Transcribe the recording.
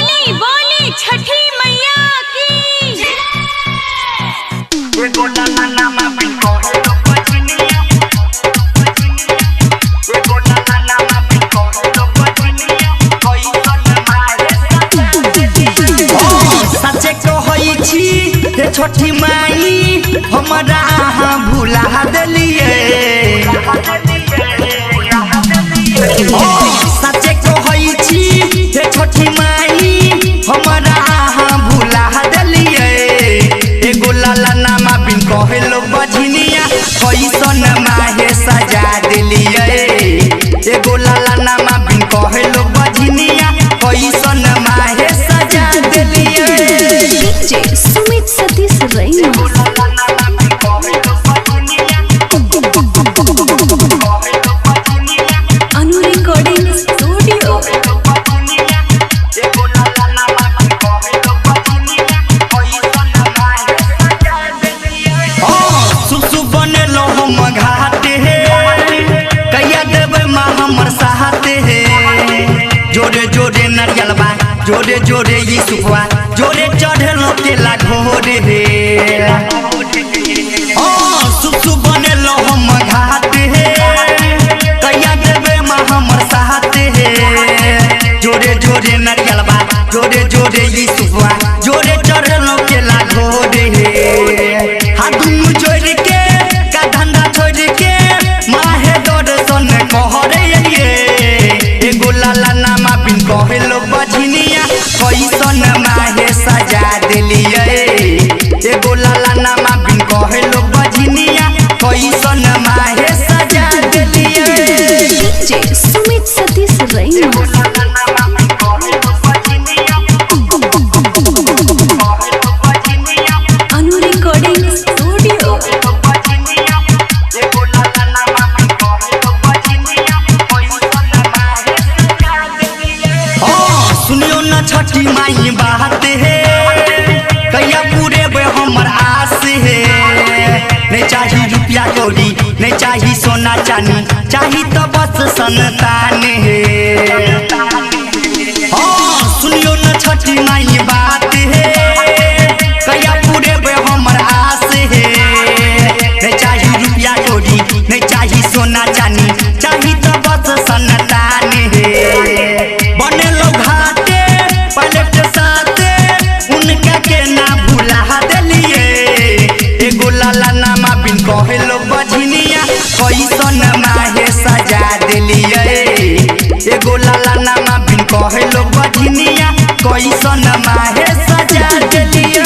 बोली बोली छठी मैया की। सचे कहै छी हे छठी माई हमरा अहाँ भुला देलिए। सचे कहै छी हे छठी माई हमरा अहाँ भुला देलिए। एगो लाला नामा बिन कहलो बजनिया कैसन माहे सजा देलिए। एगो लाला नामा बिन कहलो बजनिया कैसन माहे सजा देलिए। डीजे सुमित सतीश रैना। अनु रिकॉर्डिंग स्टूडियो। सुसु बनेलो हम घाटे हे कैया देवे माँ हमर साहते हे। जोरे जोरे नरियलबा जोरे जोरे यूसुफवा जोरे चढ़लो केला घोरे हे। सुसु बनेलो हम घाटे हे कैया देवे माँ हमर साहते हे। जोरे जोरे नरियलबा जोरे जोरे यूसुफवा जोरे चढ़लो केला घोरे हे। हाथुनु छोड़ के का धंधा छोड़ के माहे दर्शन कहरे ये। एगो लाला नामा बिन कहलो बजनिया कैसन माहे सजा देलिए। एगो लाला नामा बिन कहलो बजनिया कैसन माहे सजा देलिए। डीजे सुमित सतीश रैना। अनु रिकॉर्डिंग स्टूडियो। सुनियो न छठी माई बात है कैया पूरे हमर आस है। नहीं चाही रुपया कौड़ी नहीं चाही सोना चानी चाही तो बस संतान है। सुनियो न छठी माई बात है कैया पूरे हमर आस है। नहीं चाही रुपया कौड़ी नहीं चाही सोना चानी चाही तो बस संतान है। बनेलो घाटे पलट साथे उनका के ना भुला देलिए। एगो लाला नामा बिन कहलो बजनिया कैसन माहे सजा देलिए। एगो लाला नामा बिन कहलो बजनिया कैसन माहे सजा देलिए।